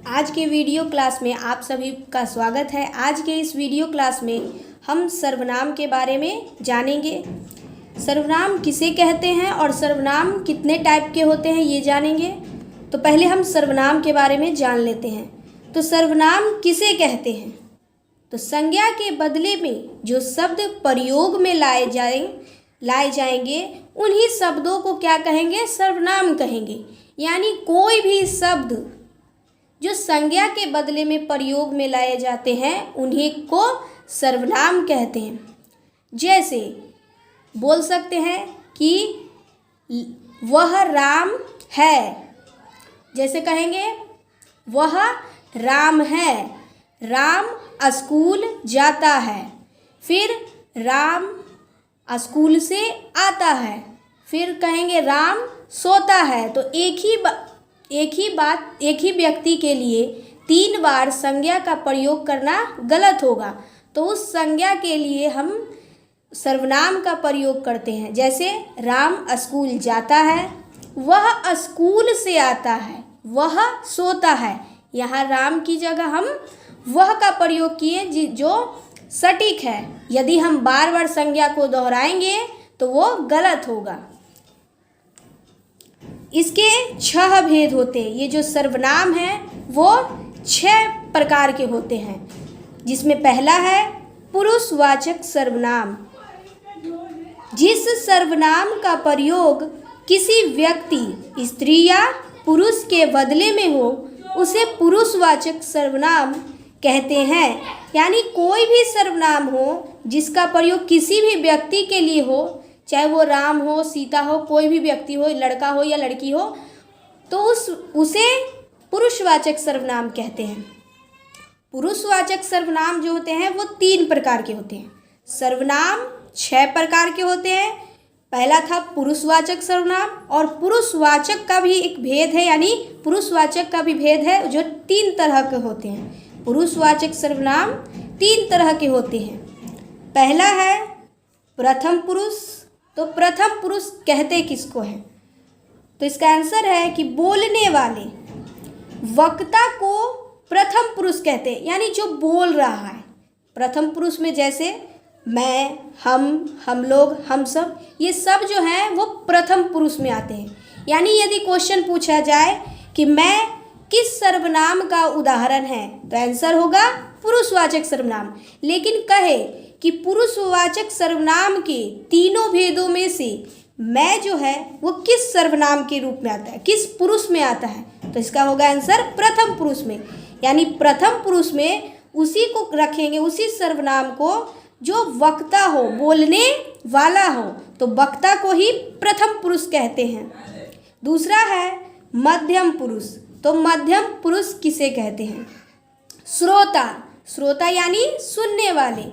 आज के video class में आप सभी का स्वागत है। आज के इस वीडियो क्लास में हम सर्वनाम के बारे में जानेंगे। सर्वनाम किसे कहते हैं और सर्वनाम कितने टाइप के होते हैं ये जानेंगे। तो पहले हम सर्वनाम के बारे में जान लेते हैं। तो सर्वनाम किसे कहते हैं? तो संज्ञा के बदले में जो शब्द प्रयोग में लाए जाएंगे उन्हीं शब्दों को क्या कहेंगे? सर्वनाम कहेंगे। यानी कोई भी शब्द जो संज्ञा के बदले में प्रयोग में लाए जाते हैं उन्हीं को सर्वनाम कहते हैं। जैसे बोल सकते हैं कि वह राम है। जैसे कहेंगे वह राम है। राम स्कूल जाता है। फिर राम स्कूल से आता है। फिर कहेंगे राम सोता है। तो एक ही व्यक्ति के लिए 3 बार संज्ञा का प्रयोग करना गलत होगा। तो उस संज्ञा के लिए हम सर्वनाम का प्रयोग करते हैं। जैसे राम स्कूल जाता है, वह स्कूल से आता है, वह सोता है। यहाँ राम की जगह हम वह का प्रयोग किए जो सटीक है। यदि हम बार बार संज्ञा को दोहराएंगे तो वो गलत होगा। इसके 6 भेद होते हैं। ये जो सर्वनाम है वो 6 प्रकार के होते हैं, जिसमें पहला है पुरुषवाचक सर्वनाम। जिस सर्वनाम का प्रयोग किसी व्यक्ति, स्त्री या पुरुष के बदले में हो उसे पुरुषवाचक सर्वनाम कहते हैं। यानी कोई भी सर्वनाम हो जिसका प्रयोग किसी भी व्यक्ति के लिए हो, चाहे वो राम हो, सीता हो, कोई भी व्यक्ति हो, लड़का हो या लड़की हो, तो उसे पुरुषवाचक सर्वनाम कहते हैं। पुरुषवाचक सर्वनाम जो होते हैं वो 3 प्रकार के होते हैं। सर्वनाम 6 प्रकार के होते हैं। पहला था पुरुषवाचक सर्वनाम, और पुरुषवाचक का भी एक भेद है, यानी पुरुषवाचक का भी भेद है जो 3 तरह के होते हैं। पुरुषवाचक सर्वनाम 3 तरह के होते हैं। पहला है प्रथम पुरुष। तो प्रथम पुरुष कहते किसको हैं? तो इसका आंसर है कि बोलने वाले वक्ता को प्रथम पुरुष कहते हैं, यानी जो बोल रहा है। प्रथम पुरुष में जैसे मैं, हम लोग, हम सब, ये सब जो हैं वो प्रथम पुरुष में आते हैं। यानी यदि क्वेश्चन पूछा जाए कि मैं किस सर्वनाम का उदाहरण है, तो आंसर होगा पुरुषवाचक सर्वनाम। लेकिन कहे कि पुरुषवाचक सर्वनाम के 3 भेदों में से मैं जो है वो किस सर्वनाम के रूप में आता है, किस पुरुष में आता है, तो इसका होगा आंसर प्रथम पुरुष में। यानी प्रथम पुरुष में उसी को रखेंगे, उसी सर्वनाम को जो वक्ता हो, बोलने वाला हो, तो वक्ता को ही प्रथम पुरुष कहते हैं। दूसरा है मध्यम पुरुष। तो मध्यम पुरुष किसे कहते हैं? श्रोता। श्रोता यानी सुनने वाले।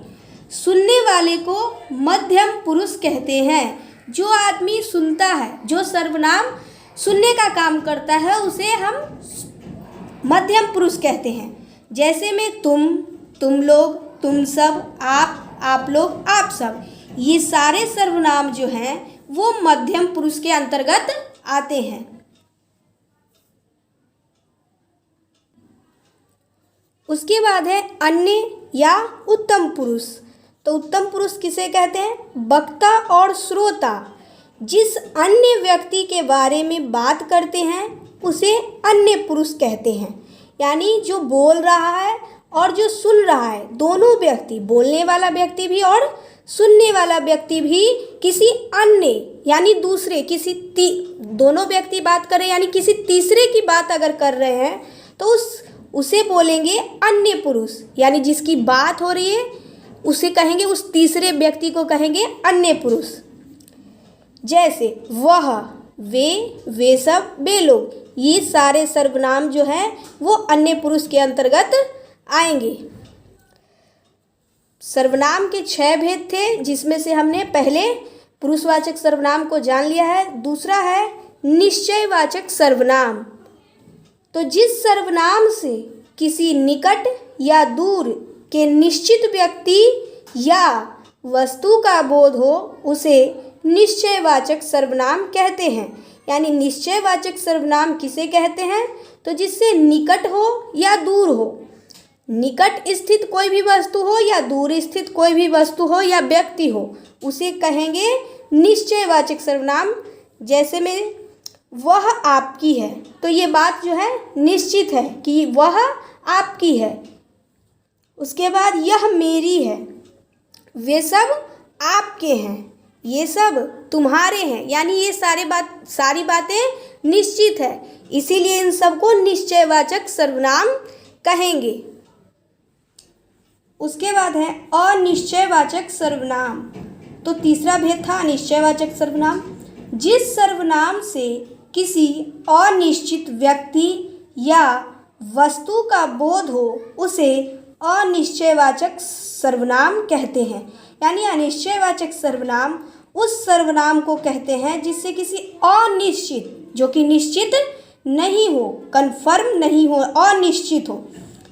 सुनने वाले को मध्यम पुरुष कहते हैं। जो आदमी सुनता है, जो सर्वनाम सुनने का काम करता है, उसे हम मध्यम पुरुष कहते हैं। जैसे में तुम लोग, तुम सब, आप लोग, आप सब, ये सारे सर्वनाम जो हैं वो मध्यम पुरुष के अंतर्गत आते हैं। उसके बाद है अन्य या उत्तम पुरुष। तो उत्तम पुरुष किसे कहते हैं? वक्ता और श्रोता जिस अन्य व्यक्ति के बारे में बात करते हैं उसे अन्य पुरुष कहते हैं। यानी जो बोल रहा है और जो सुन रहा है, दोनों व्यक्ति, बोलने वाला व्यक्ति भी और सुनने वाला व्यक्ति भी, किसी अन्य यानी दूसरे, दोनों व्यक्ति बात कर रहे हैं, यानी किसी तीसरे की बात अगर कर रहे हैं तो उसे बोलेंगे अन्य पुरुष। यानी जिसकी बात हो रही है उसे कहेंगे, उस तीसरे व्यक्ति को कहेंगे अन्य पुरुष। जैसे वह, वे सब, वे लोग, ये सारे सर्वनाम जो हैं वो अन्य पुरुष के अंतर्गत आएंगे। सर्वनाम के 6 भेद थे, जिसमें से हमने पहले पुरुषवाचक सर्वनाम को जान लिया है। दूसरा है निश्चयवाचक सर्वनाम। तो जिस सर्वनाम से किसी निकट या दूर के निश्चित व्यक्ति या वस्तु का बोध हो उसे निश्चयवाचक सर्वनाम कहते हैं। यानी निश्चयवाचक सर्वनाम किसे कहते हैं? तो जिससे निकट हो या दूर हो, निकट स्थित कोई भी वस्तु हो या दूर स्थित कोई भी वस्तु हो या व्यक्ति हो, उसे कहेंगे निश्चयवाचक सर्वनाम। जैसे में वह आपकी है, तो ये बात जो है निश्चित है कि वह आपकी है। उसके बाद यह मेरी है, वे सब आपके हैं, ये सब तुम्हारे हैं, यानी ये सारी बातें निश्चित है, इसीलिए इन सबको निश्चयवाचक सर्वनाम कहेंगे। उसके बाद है अनिश्चयवाचक सर्वनाम। तो तीसरा भेद था अनिश्चयवाचक सर्वनाम। जिस सर्वनाम से किसी अनिश्चित व्यक्ति या वस्तु का बोध हो उसे अनिश्चयवाचक सर्वनाम कहते हैं। यानी अनिश्चयवाचक सर्वनाम उस सर्वनाम को कहते हैं जिससे किसी अनिश्चित, जो कि निश्चित नहीं हो, कन्फर्म नहीं हो, अनिश्चित हो,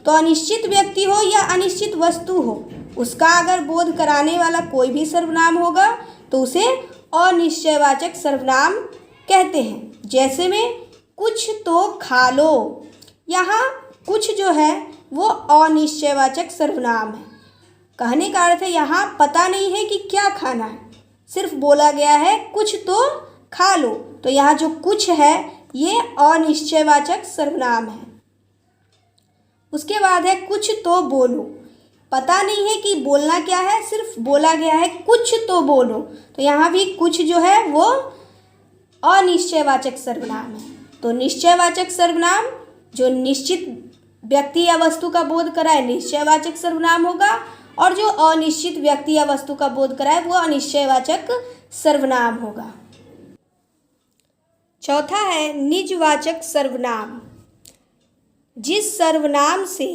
तो अनिश्चित व्यक्ति हो या अनिश्चित वस्तु हो, उसका अगर बोध कराने वाला कोई भी सर्वनाम होगा तो उसे अनिश्चयवाचक सर्वनाम कहते हैं। जैसे में कुछ तो खा लो, यहाँ कुछ जो है वो अनिश्चयवाचक सर्वनाम है। कहने का अर्थ है यहाँ पता नहीं है कि क्या खाना है, सिर्फ बोला गया है कुछ तो खा लो, तो यहाँ जो कुछ है ये अनिश्चयवाचक सर्वनाम है। उसके बाद है कुछ तो बोलो, पता नहीं है कि बोलना क्या है, सिर्फ बोला गया है कुछ तो बोलो, तो यहाँ भी कुछ जो है वो अनिश्चयवाचक सर्वनाम है। तो निश्चयवाचक सर्वनाम जो निश्चित व्यक्ति या वस्तु का बोध कराए निश्चयवाचक सर्वनाम होगा, और जो अनिश्चित व्यक्ति या वस्तु का बोध कराए वो अनिश्चयवाचक सर्वनाम होगा। चौथा है निजवाचक सर्वनाम। जिस सर्वनाम से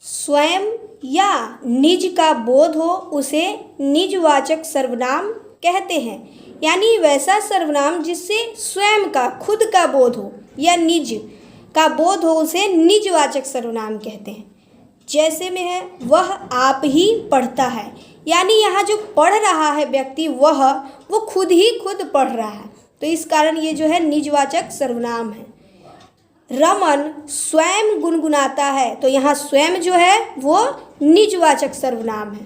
स्वयं या निज का बोध हो उसे निजवाचक सर्वनाम कहते हैं। यानी वैसा सर्वनाम जिससे स्वयं का, खुद का बोध हो या निज का बोध हो उसे निजवाचक सर्वनाम कहते हैं। जैसे में है वह आप ही पढ़ता है, यानी यहाँ जो पढ़ रहा है व्यक्ति वो खुद ही खुद पढ़ रहा है, तो इस कारण ये जो है निजवाचक सर्वनाम है। रमन स्वयं गुनगुनाता है, तो यहाँ स्वयं जो है वो निजवाचक सर्वनाम है।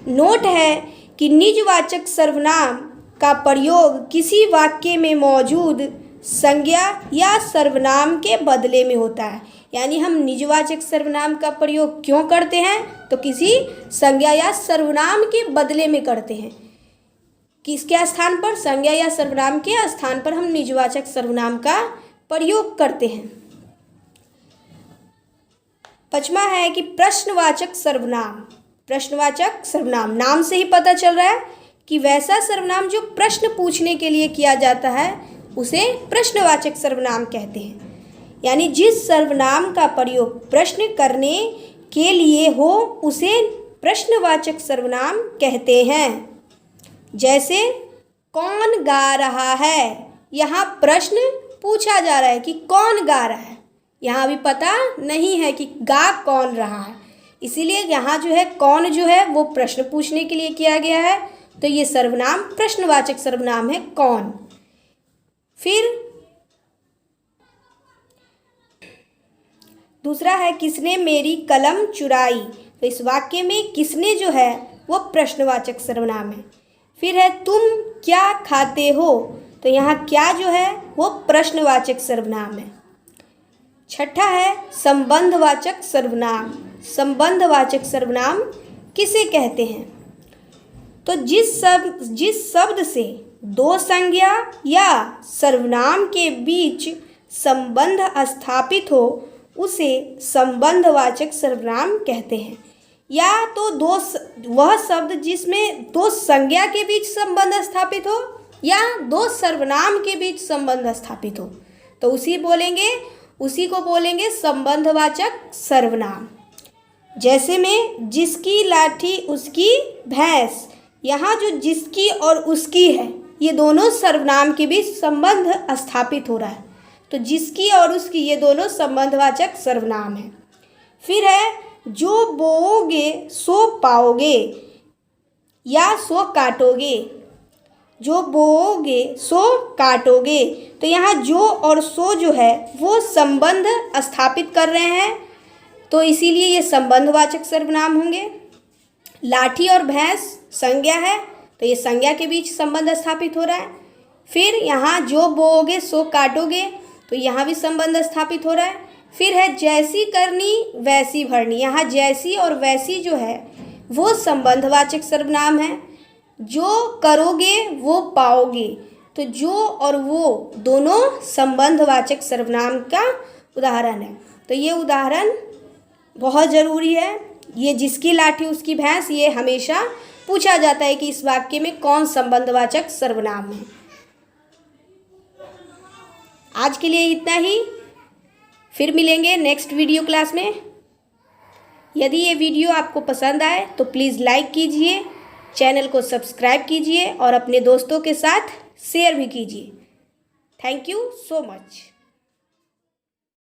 नोट है कि निजवाचक सर्वनाम का प्रयोग किसी वाक्य में मौजूद संज्ञा या सर्वनाम के बदले में होता है। यानी हम निजवाचक सर्वनाम का प्रयोग क्यों करते हैं, तो किसी संज्ञा या सर्वनाम के बदले में करते हैं। किसके स्थान पर, संज्ञा या सर्वनाम के स्थान पर हम निजवाचक सर्वनाम का प्रयोग करते हैं। पांचवा है कि प्रश्नवाचक सर्वनाम। प्रश्नवाचक सर्वनाम, नाम से ही पता चल रहा है कि वैसा सर्वनाम जो प्रश्न पूछने के लिए किया जाता है उसे प्रश्नवाचक सर्वनाम कहते हैं। यानी जिस सर्वनाम का प्रयोग प्रश्न करने के लिए हो उसे प्रश्नवाचक सर्वनाम कहते हैं। जैसे कौन गा रहा है, यहाँ प्रश्न पूछा जा रहा है कि कौन गा रहा है, यहाँ अभी पता नहीं है कि गा कौन रहा है, इसीलिए यहाँ जो है कौन जो है वो प्रश्न पूछने के लिए किया गया है, तो ये सर्वनाम प्रश्नवाचक सर्वनाम है कौन। फिर दूसरा है किसने मेरी कलम चुराई, तो इस वाक्य में किसने जो है वो प्रश्नवाचक सर्वनाम है। फिर है तुम क्या खाते हो, तो यहाँ क्या जो है वो प्रश्नवाचक सर्वनाम है। छठा है संबंधवाचक सर्वनाम। संबंधवाचक सर्वनाम किसे कहते हैं, तो जिस शब्द से दो संज्ञा या सर्वनाम के बीच संबंध स्थापित हो उसे संबंधवाचक सर्वनाम कहते हैं। या तो वह शब्द जिसमें दो संज्ञा के बीच संबंध स्थापित हो या दो सर्वनाम के बीच संबंध स्थापित हो, तो उसी को बोलेंगे संबंधवाचक सर्वनाम। जैसे में जिसकी लाठी उसकी भैंस, यहाँ जो जिसकी और उसकी है ये दोनों सर्वनाम के बीच संबंध स्थापित हो रहा है, तो जिसकी और उसकी ये दोनों संबंधवाचक सर्वनाम है। फिर है जो बोओगे सो पाओगे या सो काटोगे, जो बोओगे सो काटोगे। तो यहाँ जो और सो जो है वो संबंध स्थापित कर रहे हैं, तो इसीलिए ये संबंधवाचक सर्वनाम होंगे। लाठी और भैंस संज्ञा है, तो ये संज्ञा के बीच संबंध स्थापित हो रहा है। फिर यहाँ जो बोओगे सो काटोगे, तो यहाँ भी संबंध स्थापित हो रहा है। फिर है जैसी करनी वैसी भरनी, यहाँ जैसी और वैसी जो है वो संबंधवाचक सर्वनाम है। जो करोगे वो पाओगे, तो जो और वो दोनों संबंधवाचक सर्वनाम का उदाहरण है। तो ये उदाहरण बहुत ज़रूरी है। ये जिसकी लाठी उसकी भैंस, ये हमेशा पूछा जाता है कि इस वाक्य में कौन संबंधवाचक सर्वनाम है। आज के लिए इतना ही, फिर मिलेंगे नेक्स्ट वीडियो क्लास में। यदि ये वीडियो आपको पसंद आए तो प्लीज़ लाइक कीजिए, चैनल को सब्सक्राइब कीजिए और अपने दोस्तों के साथ शेयर भी कीजिए। Thank you so much.